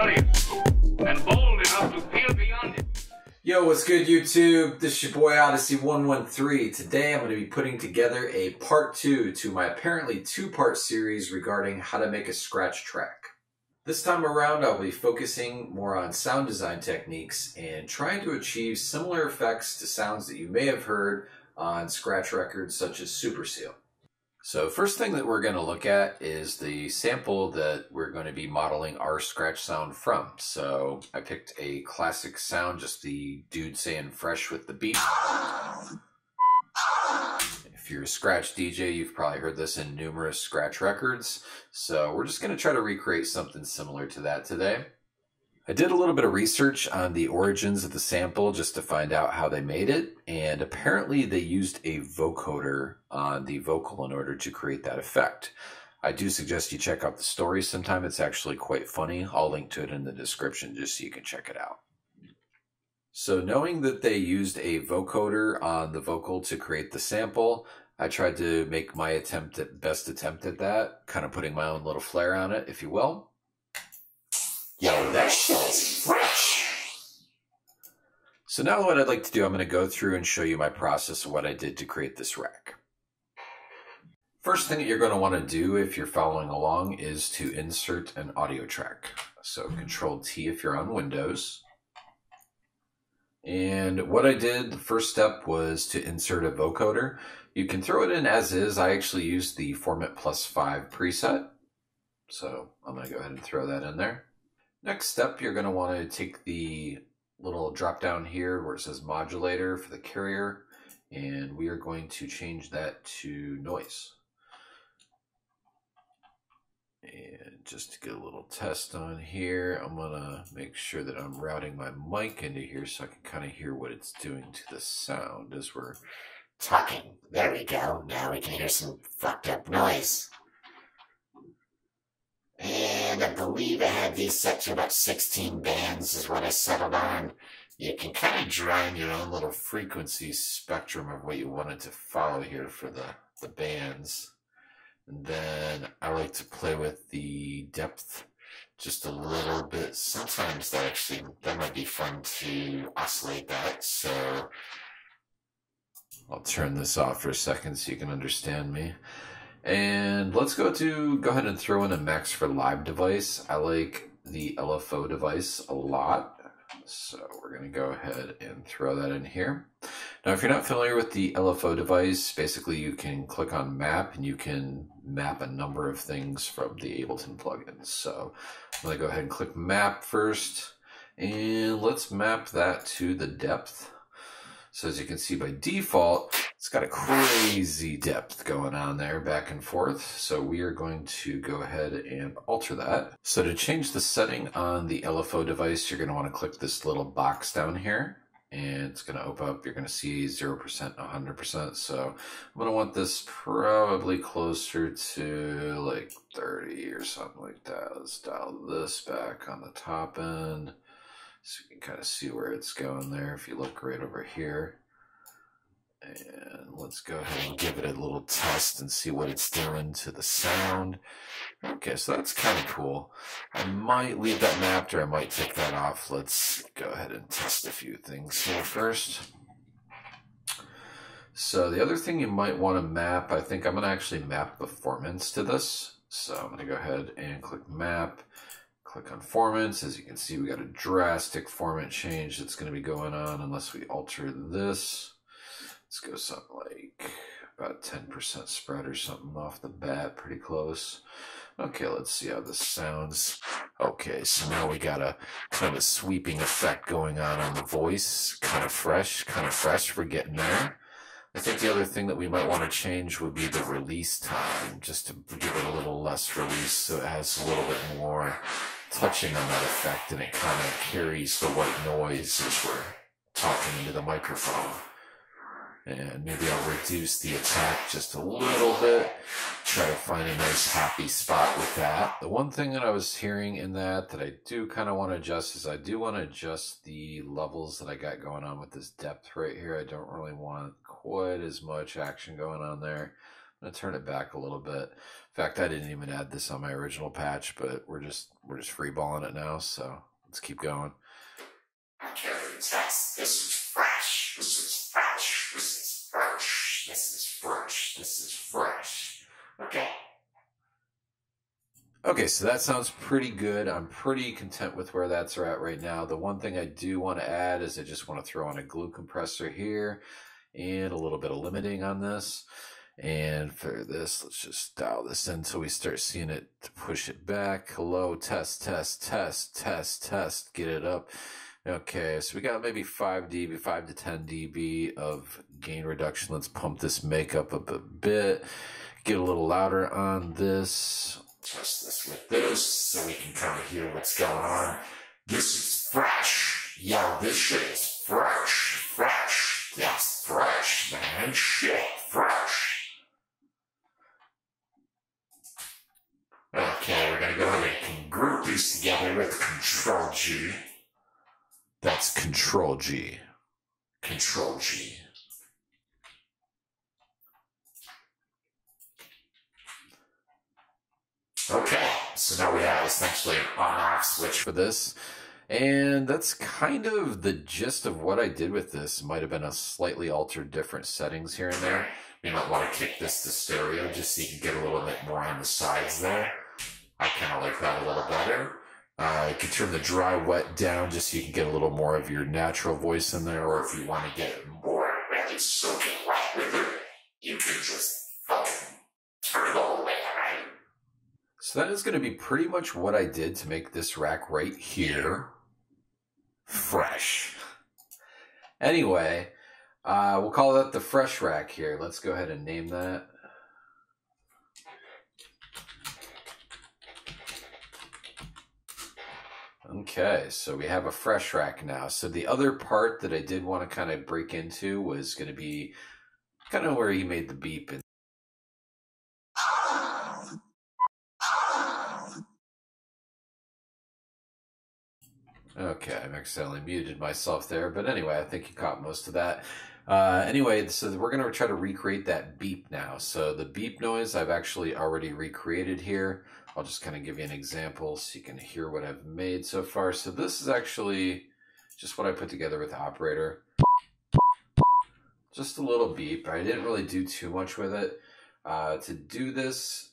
curious and bold enough to peer beyond it. Yo, what's good, YouTube? This is your boy Odyssey113. Today I'm going to be putting together a part 2 to my apparently 2-part series regarding how to make a scratch track. This time around I'll be focusing more on sound design techniques and trying to achieve similar effects to sounds that you may have heard on scratch records such as Super Seal. So first thing that we're going to look at is the sample that we're going to be modeling our scratch sound from. So I picked a classic sound, just the dude saying fresh with the beat. If you're a scratch DJ, you've probably heard this in numerous scratch records. So we're just going to try to recreate something similar to that today. I did a little bit of research on the origins of the sample just to find out how they made it, and apparently they used a vocoder on the vocal in order to create that effect. I do suggest you check out the story sometime. It's actually quite funny. I'll link to it in the description just so you can check it out. So knowing that they used a vocoder on the vocal to create the sample, I tried to make my best attempt at that, kind of putting my own little flair on it, if you will. Yo, that shit is fresh. So now what I'd like to do, I'm going to go through and show you my process of what I did to create this rack. First thing that you're going to want to do if you're following along is to insert an audio track. So Control-T if you're on Windows. And what I did, the first step was to insert a vocoder. You can throw it in as is. I actually used the Format +5 preset. So I'm going to go ahead and throw that in there. Next step, you're going to want to take the little drop down here where it says modulator for the carrier, and we are going to change that to noise. And just to get a little test on here, I'm going to make sure that I'm routing my mic into here so I can kind of hear what it's doing to the sound as we're talking. There we go. Now we can hear some fucked up noise. And I believe I had these set to about 16 bands is what I settled on. You can kind of draw in your own little frequency spectrum of what you wanted to follow here for the bands. And then I like to play with the depth just a little bit. Sometimes that might be fun to oscillate that. So I'll turn this off for a second so you can understand me. And let's go ahead and throw in a Max for Live device. I like the LFO device a lot. So we're going to go ahead and throw that in here. Now, if you're not familiar with the LFO device, basically you can click on map and you can map a number of things from the Ableton plugins. So I'm going to go ahead and click map first, and let's map that to the depth. So as you can see by default, it's got a crazy depth going on there back and forth. So we are going to go ahead and alter that. So to change the setting on the LFO device, you're going to want to click this little box down here. And it's going to open up. You're going to see 0%, 100%. So I'm going to want this probably closer to like 30 or something like that. Let's dial this back on the top end, so you can kind of see where it's going there if you look right over here. And let's go ahead and give it a little test and see what it's doing to the sound. Okay, so that's kind of cool. I might leave that mapped or I might take that off. Let's go ahead and test a few things here first. So the other thing you might want to map, I think I'm going to actually map the formants to this. So I'm going to go ahead and click map. Click on formants. As you can see, we got a drastic formant change that's going to be going on unless we alter this. Let's go something like about 10% spread or something off the bat, pretty close. Okay, let's see how this sounds. Okay, so now we got a kind of a sweeping effect going on the voice. Kind of fresh, we're getting there. I think the other thing that we might want to change would be the release time, just to give it a little less release so it has a little bit more touching on that effect and it kind of carries the white noise as we're talking into the microphone. And maybe I'll reduce the attack just a little bit, try to find a nice happy spot with that. The one thing that I was hearing in that I do kind of want to adjust is I do want to adjust the levels that I got going on with this depth right here. I don't really want quite as much action going on there. I'm going to turn it back a little bit. In fact, I didn't even add this on my original patch, but we're just freeballing it now, so let's keep going. Okay, test. This is fresh. This is fresh. This is fresh. This is fresh. This is fresh. Okay. Okay, so that sounds pretty good. I'm pretty content with where that's at right now. The one thing I do want to add is I just want to throw on a glue compressor here and a little bit of limiting on this. And for this, let's just dial this in until we start seeing it to push it back. Hello, test, test, test, test, test. Get it up. Okay, so we got maybe 5 dB, 5 to 10 dB of gain reduction. Let's pump this makeup up a bit. Get a little louder on this. Test this with this so we can kind of hear what's going on. This is fresh. Yo, this shit is fresh. Fresh. Yes, fresh, man. Shit, fresh. Okay, we're gonna go ahead and group these together with Control G. That's Control G. Control G. Okay, so now we have essentially an on-off switch for this. And that's kind of the gist of what I did with this. Might have been a slightly altered different settings here and there. You might want to kick this to stereo just so you can get a little bit more on the sides there. I kind of like that a little better. You can turn the dry wet down just so you can get a little more of your natural voice in there. Or if you want to get more really soaking wet with it, you can just turn it all the way around. So that is going to be pretty much what I did to make this rack right here fresh. Anyway, we'll call that the fresh rack here. Let's go ahead and name that. Okay, so we have a fresh rack now. So the other part that I did want to kind of break into was going to be kind of where he made the beep. And okay, I accidentally muted myself there, but anyway, I think you caught most of that. Anyway, so we're going to try to recreate that beep now. So the beep noise I've actually already recreated here. I'll just kind of give you an example so you can hear what I've made so far. So this is actually just what I put together with Operator. Just a little beep. I didn't really do too much with it. To do this,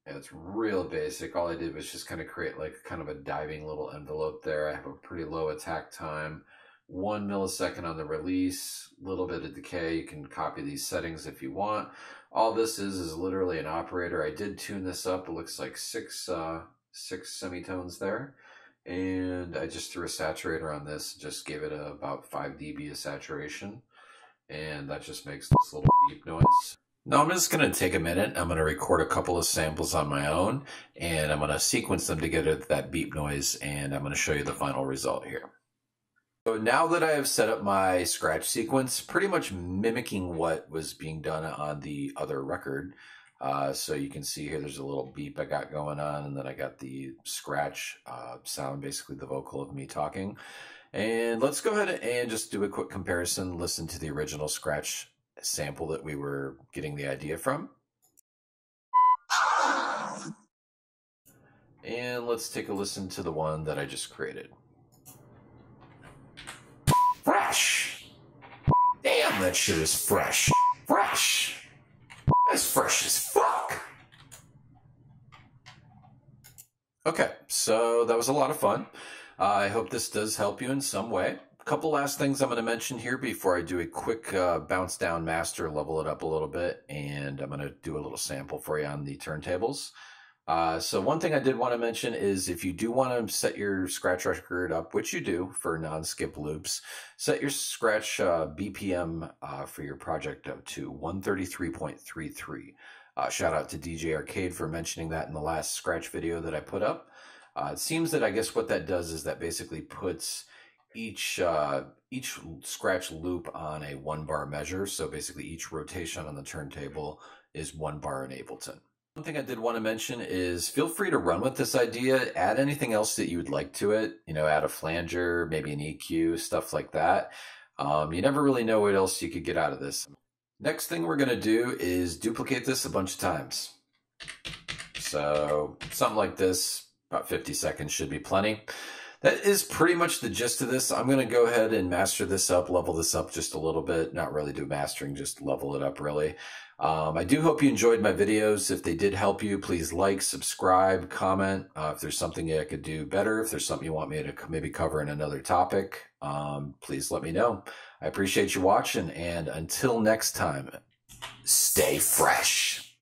it's real basic. All I did was just kind of create like kind of a diving little envelope there. I have a pretty low attack time, 1 millisecond on the release, a little bit of decay. You can copy these settings if you want. All this is literally an operator. I did tune this up. It looks like six semitones there. And I just threw a saturator on this, just gave it about 5 dB of saturation. And that just makes this little beep noise. Now I'm just going to take a minute. I'm going to record a couple of samples on my own, and I'm going to sequence them together with that beep noise, and I'm going to show you the final result here. So now that I have set up my scratch sequence, pretty much mimicking what was being done on the other record. So you can see here there's a little beep I got going on, and then I got the scratch sound, basically the vocal of me talking. And let's go ahead and just do a quick comparison, listen to the original scratch sample that we were getting the idea from. And let's take a listen to the one that I just created. Fresh! Damn, that shit is fresh. Fresh! That's fresh as fuck! Okay, so that was a lot of fun. I hope this does help you in some way. A couple last things I'm going to mention here before I do a quick bounce down master, level it up a little bit, and I'm going to do a little sample for you on the turntables. So one thing I did want to mention is if you do want to set your scratch record up, which you do for non-skip loops, set your scratch BPM for your project up to 133.33. Shout out to DJ Arcade for mentioning that in the last scratch video that I put up. It seems that I guess what that does is that basically puts each scratch loop on a 1 bar measure. So basically each rotation on the turntable is 1 bar in Ableton. One thing I did want to mention is feel free to run with this idea, add anything else that you would like to it, you know, add a flanger, maybe an EQ, stuff like that. You never really know what else you could get out of this. Next thing we're going to do is duplicate this a bunch of times. So something like this, about 50 seconds should be plenty. That is pretty much the gist of this. I'm going to go ahead and master this up, level this up just a little bit. Not really do mastering, just level it up really. I do hope you enjoyed my videos. If they did help you, please like, subscribe, comment. If there's something I could do better, if there's something you want me to maybe cover in another topic, please let me know. I appreciate you watching, and until next time, stay fresh.